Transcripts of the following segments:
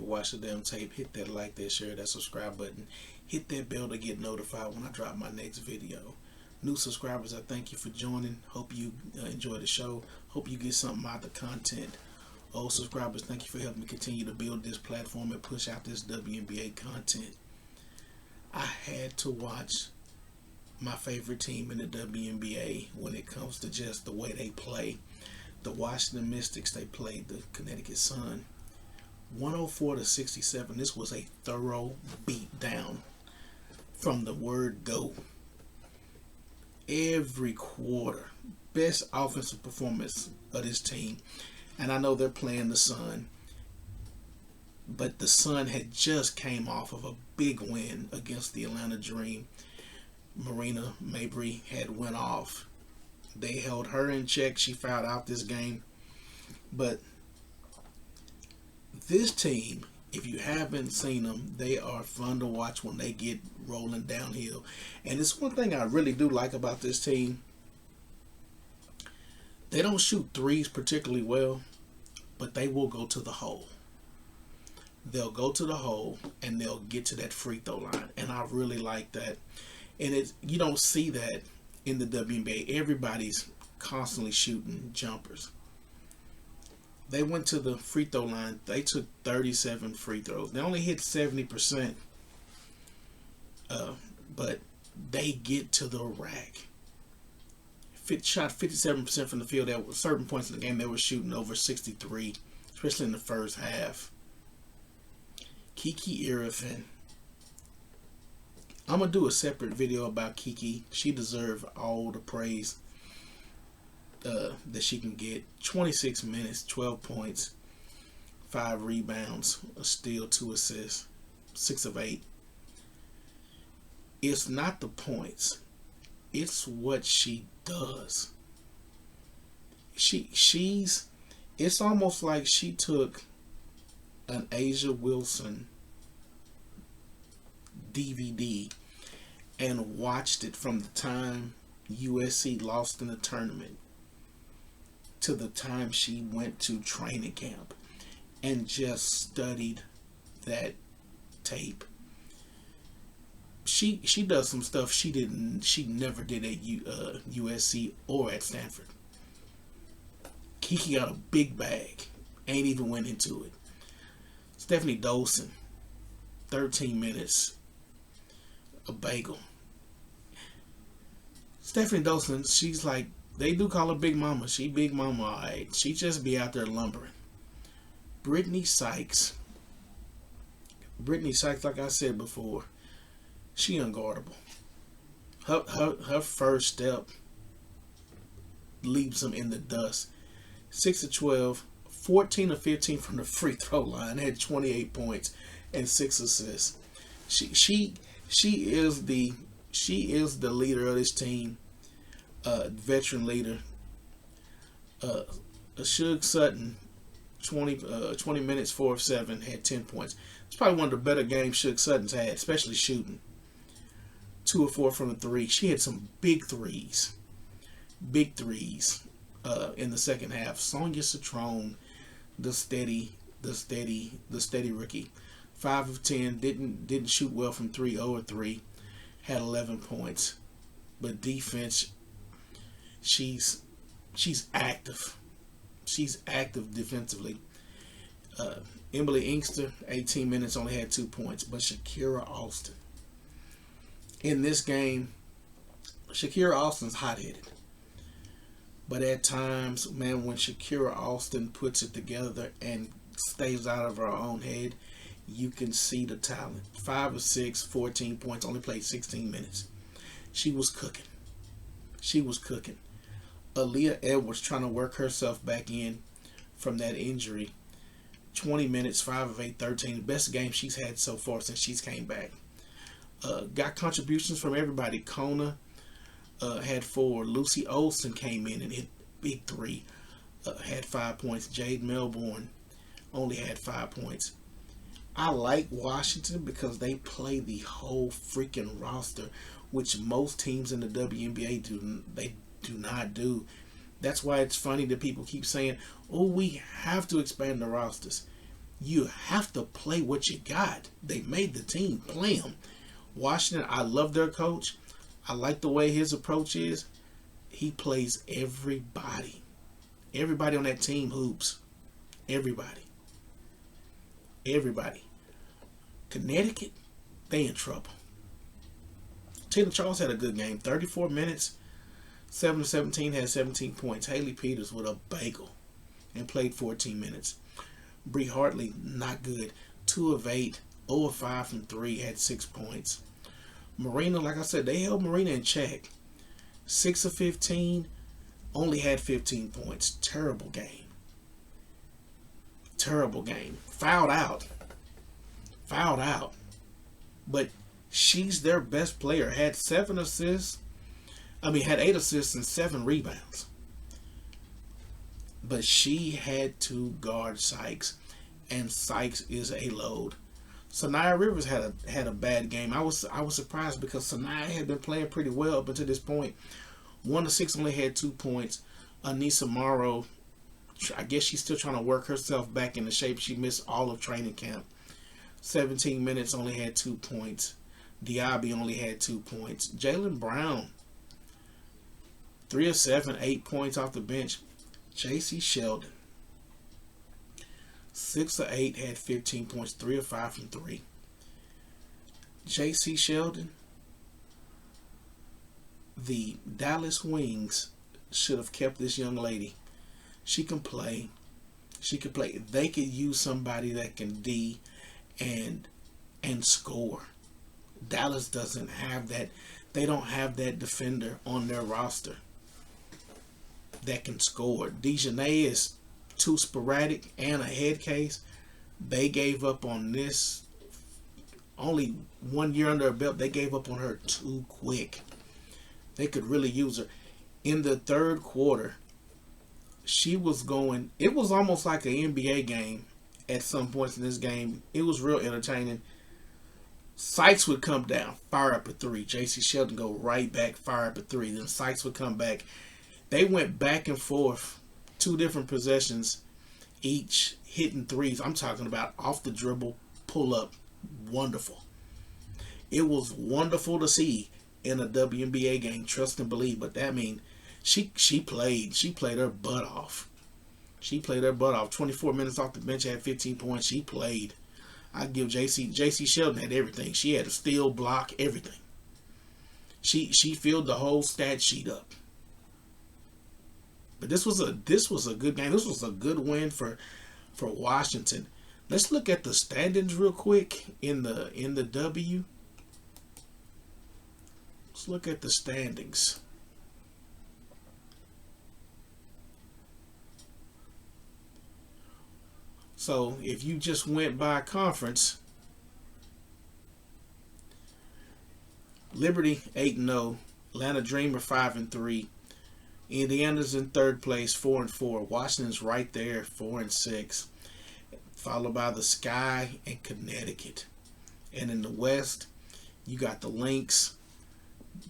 for watching the damn tape. Hit that like, that share, that subscribe button. Hit that bell to get notified when I drop my next video. New subscribers, I thank you for joining. Hope you enjoy the show. Hope you get something out of the content. Old subscribers, thank you for helping me continue to build this platform and push out this WNBA content. I had to watch my favorite team in the WNBA when it comes to just the way they play. The Washington Mystics, they played the Connecticut Sun 104-67. This was a thorough beat down from the word go. Every quarter, best offensive performance of this team. And I know they're playing the Sun, but the Sun had just came off of a big win against the Atlanta Dream. Marina Mabry had went off. They held her in check. She fouled out this game. But this team, if you haven't seen them, they are fun to watch when they get rolling downhill. And it's one thing I really do like about this team. They don't shoot threes particularly well, but they will go to the hole. They'll go to the hole and they'll get to that free throw line. And I really like that. And you don't see that in the WNBA. Everybody's constantly shooting jumpers. They went to the free throw line. They took 37 free throws. They only hit 70%. But they get to the rack. Shot 57% from the field. At certain points in the game, they were shooting over 63, especially in the first half. Kiki Iriafen. I'm going to do a separate video about Kiki. She deserves all the praise that she can get. 26 minutes, 12 points, 5 rebounds, a steal, 2 assists, 6 of 8. It's not the points. It's what she does. It's almost like she took an Asia Wilson DVD and watched it from the time USC lost in the tournament to the time she went to training camp and just studied that tape. She does some stuff she never did at USC or at Stanford. Kiki got a big bag, ain't even went into it. Stephanie Dolson, 13 minutes, a bagel. Stephanie Dolson, she's like, they do call her Big Mama. She Big Mama, alright. She just be out there lumbering. Brittany Sykes, like I said before, she unguardable. Her first step leaves them in the dust. 6 of 12, 14 of 15 from the free throw line. Had 28 points and 6 assists. She is the leader of this team, veteran leader. Suge Sutton, 20 minutes, 4 of 7, had 10 points. It's probably one of the better games Suge Sutton's had, especially shooting. 2 of 4 from the 3. She had some big threes in the second half. Sonia Citron, the steady rookie, 5 of 10. Didn't shoot well from 3. 0 of 3. Had 11 points. But defense, she's active. She's active defensively. Emily Inkster, 18 minutes, only had 2 points. But Shakira Alston, in this game, Shakira Alston's hot-headed. But at times, man, when Shakira Alston puts it together and stays out of her own head, you can see the talent. 5 of 6, 14 points, only played 16 minutes. She was cooking. Aaliyah Edwards trying to work herself back in from that injury. 20 minutes, 5 of 8, 13. Best game she's had so far since she's came back. Got contributions from everybody. Kona had 4. Lucy Olsen came in and hit big 3. Had 5 points. Jade Melbourne only had 5 points. I like Washington because they play the whole freaking roster, which most teams in the WNBA do not do. That's why it's funny that people keep saying, oh, we have to expand the rosters. You have to play what you got. They made the team play them. Washington, I love their coach. I like the way his approach is. He plays everybody. Everybody on that team hoops. Everybody. Everybody. Connecticut, they in trouble. T.U.S.S.L.E had a good game. 34 minutes, 7-17, had 17 points. Haley Peters with a bagel and played 14 minutes. Bree Hartley, not good. 2 of 8, 0 of 5 from 3, had 6 points. Marina, like I said, they held Marina in check. 6 of 15, only had 15 points. Terrible game. Terrible game. Fouled out. Fouled out. But she's their best player. Had 7 assists. Had 8 assists and 7 rebounds. But she had to guard Sykes, and Sykes is a load. Sanaya Rivers had a bad game. I was surprised because Sanaya had been playing pretty well up until this point. 1 of 6, only had 2 points. Anissa Morrow, I guess she's still trying to work herself back into shape. She missed all of training camp. 17 minutes, only had 2 points. Diaby only had 2 points. Jaylen Brown, 3 of 7, 8 points off the bench. J.C. Sheldon, 6 of 8, had 15 points, 3 of 5 from 3. J.C. Sheldon, the Dallas Wings should have kept this young lady. She can play. She can play. They could use somebody that can D and score. Dallas doesn't have that. They don't have that defender on their roster that can score. Dejanay is too sporadic and a head case. They gave up on this. Only 1 year under her belt. They gave up on her too quick. They could really use her. In the third quarter, she was going. It was almost like an NBA game at some points in this game. It was real entertaining. Sykes would come down, fire up a 3. J.C. Sheldon go right back, fire up a 3. Then Sykes would come back. They went back and forth, 2 different possessions, each hitting 3s. I'm talking about off the dribble, pull up. Wonderful. It was wonderful to see in a WNBA game, trust and believe. But that mean she played her butt off. She played her butt off. 24 minutes off the bench, had 15 points. She played. I give J.C. Sheldon had everything. She had a steal, block, everything. She filled the whole stat sheet up. But this was a good game. This was a good win for Washington. Let's look at the standings real quick in the W. Let's look at the standings. So if you just went by conference, Liberty 8-0, Atlanta Dreamer 5-3, Indiana's in third place 4-4, Washington's right there 4-6, followed by the Sky and Connecticut. And in the West, you got the Lynx,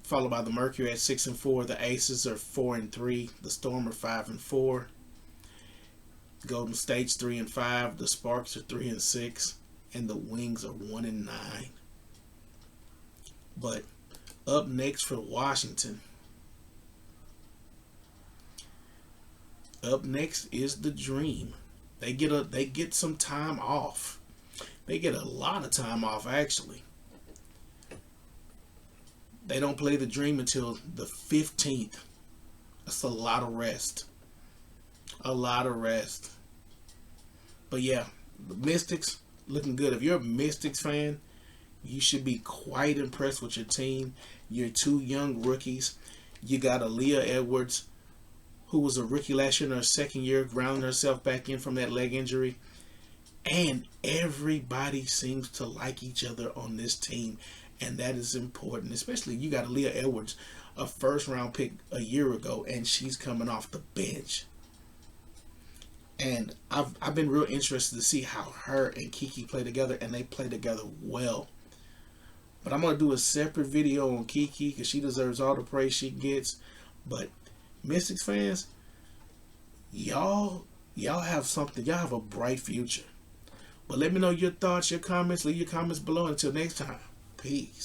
followed by the Mercury at 6-4. The Aces are 4-3. The Storm are 5-4. Golden State's 3-5. The Sparks are 3-6, and the Wings are 1-9. But up next for Washington. Up next is the Dream. They get some time off. They get a lot of time off, actually. They don't play the Dream until the 15th. That's a lot of rest. A lot of rest. But yeah, the Mystics looking good. If you're a Mystics fan, you should be quite impressed with your team. Your 2 young rookies. You got Aaliyah Edwards, who was a rookie last year in her second year, grounding herself back in from that leg injury. And everybody seems to like each other on this team. And that is important. Especially you got Aaliyah Edwards, a first-round pick a year ago, and she's coming off the bench. And I've been real interested to see how her and Kiki play together, and they play together well. But I'm going to do a separate video on Kiki because she deserves all the praise she gets. But Mystics fans, y'all have something. Y'all have a bright future. But let me know your thoughts, your comments. Leave your comments below. Until next time, peace.